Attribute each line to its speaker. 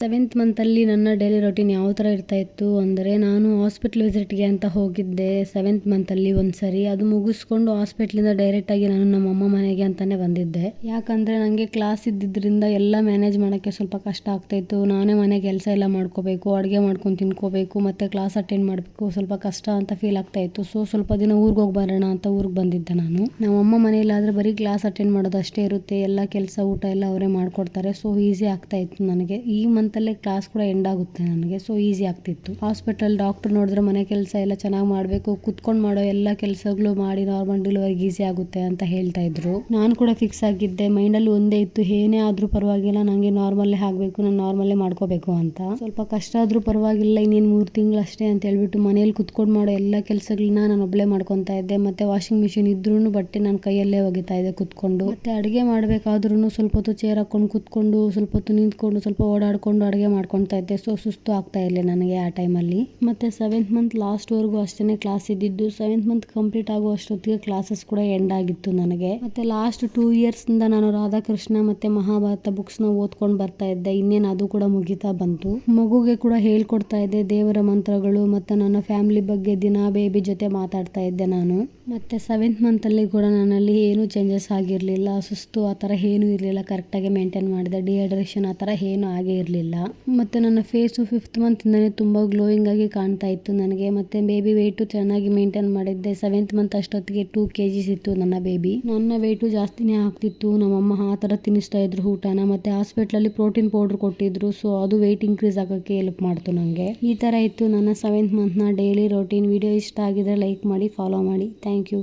Speaker 1: Seventh ಮಂತಲ್ಲಿ ನನ್ನ daily routine ಯಾವ ಥರ ಇರ್ತಾ ಇತ್ತು ಅಂದರೆ, ನಾನು ಹಾಸ್ಪಿಟ್ಲ್ ವಿಸಿಟ್ಗೆ ಅಂತ ಹೋಗಿದ್ದೆ ಸೆವೆಂತ್ ಮಂತಲ್ಲಿ ಒಂದ್ಸರಿ. ಅದು ಮುಗಿಸ್ಕೊಂಡು ಹಾಸ್ಪಿಟ್ಲಿಂದ ಡೈರೆಕ್ಟಾಗಿ ನಾನು ನಮ್ಮಮ್ಮ ಮನೆಗೆ ಅಂತಲೇ ಬಂದಿದ್ದೆ. ಯಾಕಂದರೆ ನನಗೆ ಕ್ಲಾಸ್ ಇದ್ದಿದ್ದರಿಂದ ಎಲ್ಲ ಮ್ಯಾನೇಜ್ ಮಾಡೋಕ್ಕೆ ಸ್ವಲ್ಪ ಕಷ್ಟ ಆಗ್ತಾಯಿತ್ತು. ನಾನೇ ಮನೆ ಕೆಲಸ ಎಲ್ಲ ಮಾಡ್ಕೋಬೇಕು, ಅಡುಗೆ ಮಾಡ್ಕೊಂಡು ತಿನ್ಕೋಬೇಕು, ಮತ್ತು ಕ್ಲಾಸ್ ಅಟೆಂಡ್ ಮಾಡಬೇಕು. ಸ್ವಲ್ಪ ಕಷ್ಟ ಅಂತ ಫೀಲ್ ಆಗ್ತಾಯಿತ್ತು. ಸ್ವಲ್ಪ ದಿನ ಊರಿಗೆ ಹೋಗಿ ಬರೋಣ ಅಂತ ಊರಿಗೆ ಬಂದಿದ್ದೆ ನಾನು. ನಮ್ಮಮ್ಮ ಮನೆಯಲ್ಲಾದರೆ ಬರೀ ಕ್ಲಾಸ್ ಅಟೆಂಡ್ ಮಾಡೋದು ಅಷ್ಟೇ ಇರುತ್ತೆ. ಎಲ್ಲ ಕೆಲಸ ಊಟ ಎಲ್ಲ ಅವರೇ ಮಾಡಿಕೊಡ್ತಾರೆ. ಈಸಿ ಆಗ್ತಾಯಿತ್ತು ನನಗೆ. ಈ ಮಂತಲ್ಲೇ ಕ್ಲಾಸ್ ಕೂಡ ಎಂಡ್ ಆಗುತ್ತೆ ನನಗೆ. ಈಸಿ ಆಗ್ತಿತ್ತು. ಹಾಸ್ಪಿಟಲ್ ಡಾಕ್ಟರ್ ನೋಡಿದ್ರೆ ಮನೆ ಕೆಲಸ ಎಲ್ಲ ಚೆನ್ನಾಗಿ ಮಾಡಬೇಕು, ಕುತ್ಕೊಂಡು ಮಾಡೋ ಎಲ್ಲ ಕೆಲಸಗಳು ಮಾಡಿ ನಾರ್ಮಲ್ ಡೆಲಿವರಿಗೆ ಈಸಿ ಆಗುತ್ತೆ ಅಂತ ಹೇಳ್ತಾ ಇದ್ರು. ನಾನು ಕೂಡ ಫಿಕ್ಸ್ ಆಗಿದ್ದೆ. ಮೈಂಡಲ್ಲಿ ಒಂದೇ ಇತ್ತು, ಏನೇ ಆದರೂ ಪರವಾಗಿಲ್ಲ, ನನಗೆ ನಾರ್ಮಲ್ಲೇ ಆಗಬೇಕು, ನಾನು ನಾರ್ಮಲ್ಲೇ ಮಾಡ್ಕೋಬೇಕು ಅಂತ. ಸ್ವಲ್ಪ ಕಷ್ಟ ಆದರೂ ಪರವಾಗಿಲ್ಲ, ಇನ್ನೇನು 3 ತಿಂಗಳು ಅಷ್ಟೇ ಅಂತ ಹೇಳ್ಬಿಟ್ಟು ಮನೇಲಿ ಕುತ್ಕೊಂಡು ಮಾಡೋ ಎಲ್ಲ ಕೆಲಸಗಳನ್ನ ನಾನು ಒಬ್ಬಳೇ ಮಾಡ್ಕೊತಾ ಇದ್ದೆ. ಮತ್ತೆ ವಾಷಿಂಗ್ ಮಿಷಿನ್ ಇದ್ರೂ ಬಟ್ಟೆ ನಾನು ಕೈಯಲ್ಲೇ ಒಗಿತಾ ಇದ್ದೆ ಕುತ್ಕೊಂಡು. ಮತ್ತೆ ಅಡುಗೆ ಮಾಡಬೇಕಾದ್ರೂ ಸ್ವಲ್ಪ ಹೊತ್ತು ಚೇರ್ ಹಾಕೊಂಡು ಕುತ್ಕೊಂಡು, ಸ್ವಲ್ಪ ಹೊತ್ತು ನಿಂತ್ಕೊಂಡು, ಸ್ವಲ್ಪ ಓಡಾಡ್ಕೊಂಡು ಅಡುಗೆ ಮಾಡ್ಕೊತಾ ಇದ್ದೆ. ಸುಸ್ತು ಆಗ್ತಾ ಇರಲಿಲ್ಲ ನನಗೆ ಆ ಟೈಮಲ್ಲಿ. ಮತ್ತೆ 7th ಮಂತ್ ಲಾಸ್ಟ್ವರೆಗೂ ಅಷ್ಟೇ ಕ್ಲಾಸ್ ಇದ್ದಿದ್ದು. 7th ಮಂತ್ ಕಂಪ್ಲೀಟ್ ಆಗೋ ಅಷ್ಟೊತ್ತಿಗೆ ಕ್ಲಾಸಸ್ ಕೂಡ ಎಂಡ್ ಆಗಿತ್ತು ನನಗೆ. ಮತ್ತೆ ಲಾಸ್ಟ್ 2 ಇಯರ್ಸಿಂದ ನಾನು ರಾಧಾಕೃಷ್ಣ ಮತ್ತೆ ಮಹಾಭಾರತ ಬುಕ್ಸ್ನ ಓದ್ಕೊಂಡು ಬರ್ತಾ ಇದ್ದೆ. ಇನ್ನೇನು ಅದು ಕೂಡ ಮುಗಿತಾ ಬಂತು. ಮಗುಗೆ ಕೂಡ ಹೇಳ್ಕೊಡ್ತಾ ಇದ್ದೆ ದೇವರ ಮಂತ್ರಗಳು, ಮತ್ತು ನನ್ನ ಫ್ಯಾಮಿಲಿ ಬಗ್ಗೆ ದಿನ ಬೇಬಿ ಜೊತೆ ಮಾತಾಡ್ತಾ ಇದ್ದೆ ನಾನು. ಮತ್ತು 7th ಮಂತಲ್ಲಿ ಕೂಡ ನನ್ನಲ್ಲಿ ಏನೂ ಚೇಂಜಸ್ ಆಗಿರಲಿಲ್ಲ. ಸುಸ್ತು ಆ ಥರ ಏನೂ ಇರಲಿಲ್ಲ. ಕರೆಕ್ಟಾಗಿ ಮೇಂಟೈನ್ ಮಾಡಿದೆ. ಡಿಹೈಡ್ರೇಷನ್ ಆ ಥರ ಏನೂ ಆಗೇ ಇರಲಿಲ್ಲ. ಮತ್ತು ನನ್ನ ಫೇಸು 5th ಮಂತಿಂದಲೇ ತುಂಬ ಗ್ಲೋಯಿಂಗ್ ಆಗಿ ಕಾಣ್ತಾ ಇತ್ತು ನನಗೆ. ಮತ್ತು ಬೇಬಿ ವೆಯ್ಟು ಚೆನ್ನಾಗಿ ಮೇಂಟೈನ್ ಮಾಡಿದ್ದೆ. 7th ಮಂತ್ ಅಷ್ಟೊತ್ತಿಗೆ 2 kgs ಇತ್ತು ನನ್ನ ಬೇಬಿ. ನನ್ನ ವೆಯ್ಟು ಜಾಸ್ತಿನೇ ಆಗ್ತಿತ್ತು. ನಮ್ಮಮ್ಮ ಆ ಥರ ತಿನ್ನಿಸ್ತಾ ಇದ್ರು ಊಟನ. ಮತ್ತು ಹಾಸ್ಪಿಟ್ಲಲ್ಲಿ ಪ್ರೋಟೀನ್ ಪೌಡ್ರ್ ಕೊಟ್ಟಿದ್ರು. ಅದು ವೆಯ್ಟ್ ಇನ್ಕ್ರೀಸ್ ಆಗೋಕ್ಕೆ ಹೆಲ್ಪ್ ಮಾಡ್ತು ನನಗೆ. ಈ ಥರ ಇತ್ತು ನನ್ನ 7th ಮಂತ್ನ ಡೈಲಿ ರೊಟೀನ್. ವಿಡಿಯೋ ಇಷ್ಟ ಆಗಿದ್ರೆ ಲೈಕ್ ಮಾಡಿ, ಫಾಲೋ ಮಾಡಿ. Thank you.